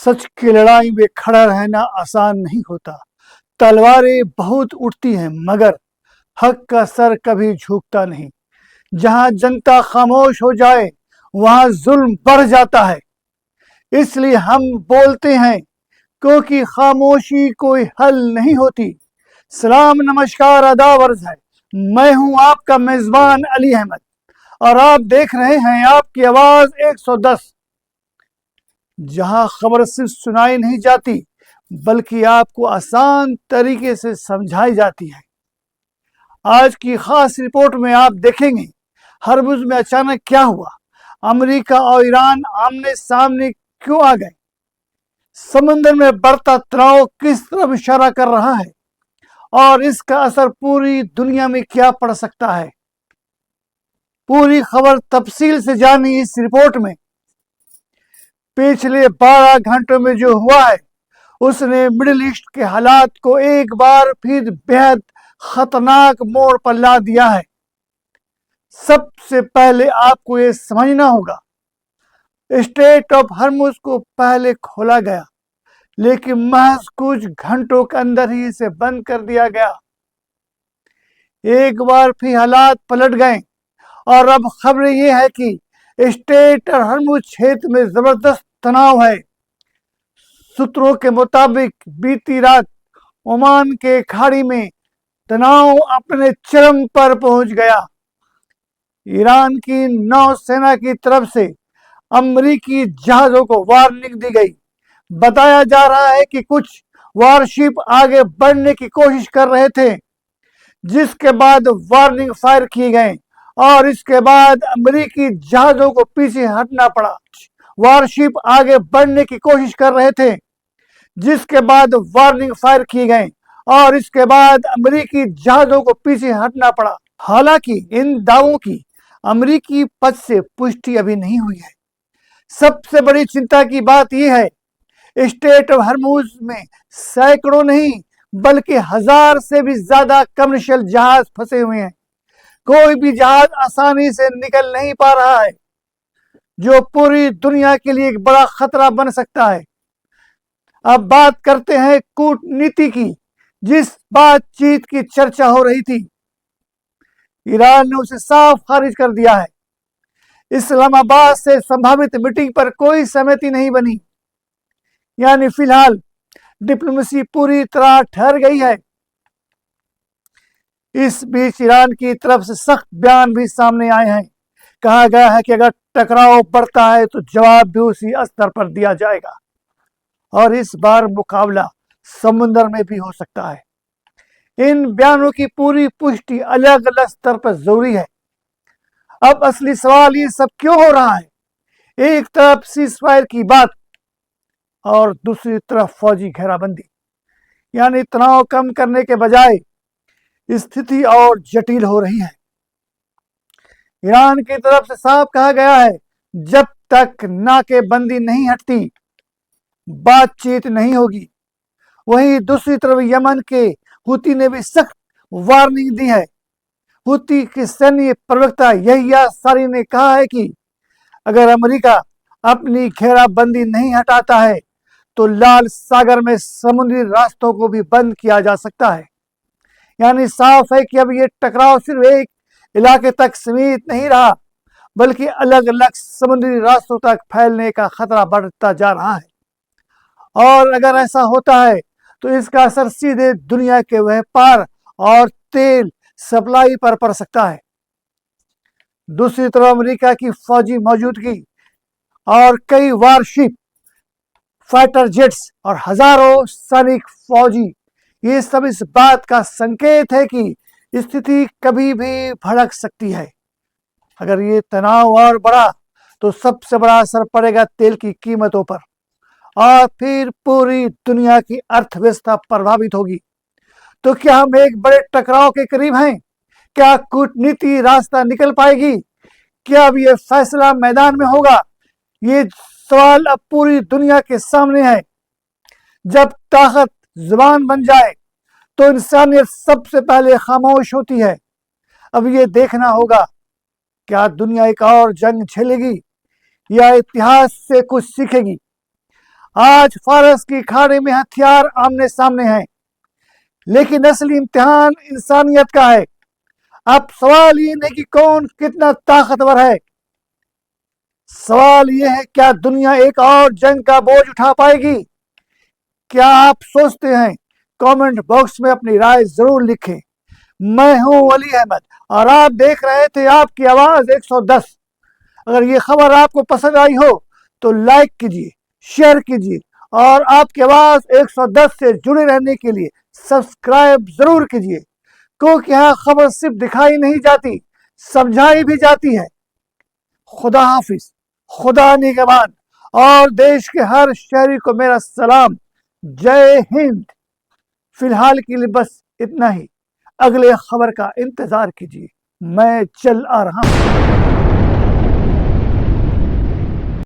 सच की लड़ाई में खड़ा रहना आसान नहीं होता। तलवारें बहुत उठती हैं मगर हक का सर कभी झुकता नहीं। जहां जनता खामोश हो जाए वहां जुल्म बढ़ जाता है। इसलिए हम बोलते हैं क्योंकि खामोशी कोई हल नहीं होती। सलाम नमस्कार आदाब अर्ज है। मैं हूं आपका मेजबान अली अहमद और आप देख रहे हैं आपकी आवाज 110, जहां खबर सिर्फ सुनाई नहीं जाती बल्कि आपको आसान तरीके से समझाई जाती है। आज की खास रिपोर्ट में आप देखेंगे हरमुज में अचानक क्या हुआ, अमेरिका और ईरान आमने सामने क्यों आ गए, समंदर में बढ़ता तनाव किस तरफ इशारा कर रहा है और इसका असर पूरी दुनिया में क्या पड़ सकता है। पूरी खबर तफसील से जानी इस रिपोर्ट में। पिछले 12 घंटों में जो हुआ है उसने मिडिल ईस्ट के हालात को एक बार फिर बेहद खतरनाक मोड़ पर ला दिया है। सबसे पहले आपको ये समझना होगा, स्ट्रेट ऑफ हॉर्मुज को पहले खोला गया लेकिन महज कुछ घंटों के अंदर ही इसे बंद कर दिया गया। एक बार फिर हालात पलट गए और अब खबर यह है कि स्ट्रेट और हॉर्मुज क्षेत्र में जबरदस्त तनाव है। सूत्रों के मुताबिक बीती रात ओमान के खाड़ी में तनाव अपने चरम पर पहुंच गया। ईरान की नौसेना की तरफ से अमेरिकी जहाजों को वार्निंग दी गई। बताया जा रहा है कि कुछ वारशिप आगे बढ़ने की कोशिश कर रहे थे, जिसके बाद वार्निंग फायर किए गए और इसके बाद अमेरिकी जहाजों को पीछे हटना पड़ा। वारशिप आगे बढ़ने की कोशिश कर रहे थे, जिसके बाद वार्निंग फायर किए गए और इसके बाद अमेरिकी जहाजों को पीछे हटना पड़ा। हालांकि इन दावों की अमेरिकी पक्ष से पुष्टि अभी नहीं हुई है। सबसे बड़ी चिंता की बात यह है, स्ट्रेट ऑफ हॉर्मुज में सैकड़ों नहीं बल्कि 1000 से भी ज्यादा कमर्शियल जहाज फंसे हुए हैं। कोई भी जहाज आसानी से निकल नहीं पा रहा है, जो पूरी दुनिया के लिए एक बड़ा खतरा बन सकता है। अब बात करते हैं कूटनीति की। जिस बातचीत की चर्चा हो रही थी, ईरान ने उसे साफ खारिज कर दिया है। इस्लामाबाद से संभावित मीटिंग पर कोई सहमति नहीं बनी, यानी फिलहाल डिप्लोमेसी पूरी तरह ठहर गई है। इस बीच ईरान की तरफ से सख्त बयान भी सामने आए हैं। कहा गया है कि अगर टकराव बढ़ता है तो जवाब भी उसी स्तर पर दिया जाएगा और इस बार मुकाबला समुद्र में भी हो सकता है। इन बयानों की पूरी पुष्टि अलग अलग स्तर पर जरूरी है। अब असली सवाल ये सब क्यों हो रहा है? एक तरफ सीजफायर की बात और दूसरी तरफ फौजी घेराबंदी, यानी तनाव कम करने के बजाय स्थिति और जटिल हो रही है। ईरान की तरफ से साफ कहा गया है, जब तक नाकेबंदी नहीं हटती बातचीत नहीं होगी। वहीं दूसरी तरफ यमन के हुती ने भी सख्त वार्निंग दी है। हुती के सैन्य प्रवक्ता यहिया सारी ने कहा है कि अगर अमेरिका अपनी घेराबंदी नहीं हटाता है तो लाल सागर में समुद्री रास्तों को भी बंद किया जा सकता है। यानी साफ है कि अब ये टकराव सिर्फ एक इलाके तक सीमित नहीं रहा बल्कि अलग अलग समुद्री रास्तों तक फैलने का खतरा बढ़ता जा रहा है। और अगर ऐसा होता है तो इसका असर सीधे दुनिया के व्यापार और तेल सप्लाई पर पड़ सकता है। दूसरी तरफ अमेरिका की फौजी मौजूदगी और कई वारशिप, फाइटर जेट्स और हजारों सैनिक फौजी, ये सब इस बात का संकेत है कि स्थिति कभी भी भड़क सकती है। अगर ये तनाव और बढ़ा तो सबसे बड़ा असर पड़ेगा तेल की कीमतों पर और फिर पूरी दुनिया की अर्थव्यवस्था प्रभावित होगी। तो क्या हम एक बड़े टकराव के करीब हैं? क्या कूटनीति रास्ता निकल पाएगी? क्या अब ये फैसला मैदान में होगा? ये सवाल अब पूरी दुनिया के सामने है। जब ताकत जुबान बन जाए तो इंसानियत सबसे पहले खामोश होती है। अब ये देखना होगा, क्या दुनिया एक और जंग झेलेगी या इतिहास से कुछ सीखेगी? आज फारस की खाड़ी में हथियार आमने सामने हैं, लेकिन असली इम्तिहान इंसानियत का है। अब सवाल ये नहीं कि कौन कितना ताकतवर है, सवाल ये है क्या दुनिया एक और जंग का बोझ उठा पाएगी। क्या आप सोचते हैं? कमेंट बॉक्स में अपनी राय जरूर लिखें। मैं हूं वली अहमद और आप देख रहे थे आपकी आवाज 110। अगर ये खबर आपको पसंद आई हो तो लाइक कीजिए, शेयर कीजिए और आपकी आवाज 110 से जुड़े रहने के लिए सब्सक्राइब जरूर कीजिए, क्योंकि यहाँ खबर सिर्फ दिखाई नहीं जाती, समझाई भी जाती है। खुदा हाफिज, खुदा निगहबान और देश के हर शहरी को मेरा सलाम। जय हिंद। फिलहाल के लिए बस इतना ही। अगले खबर का इंतजार कीजिए। मैं चल आ रहा हूं।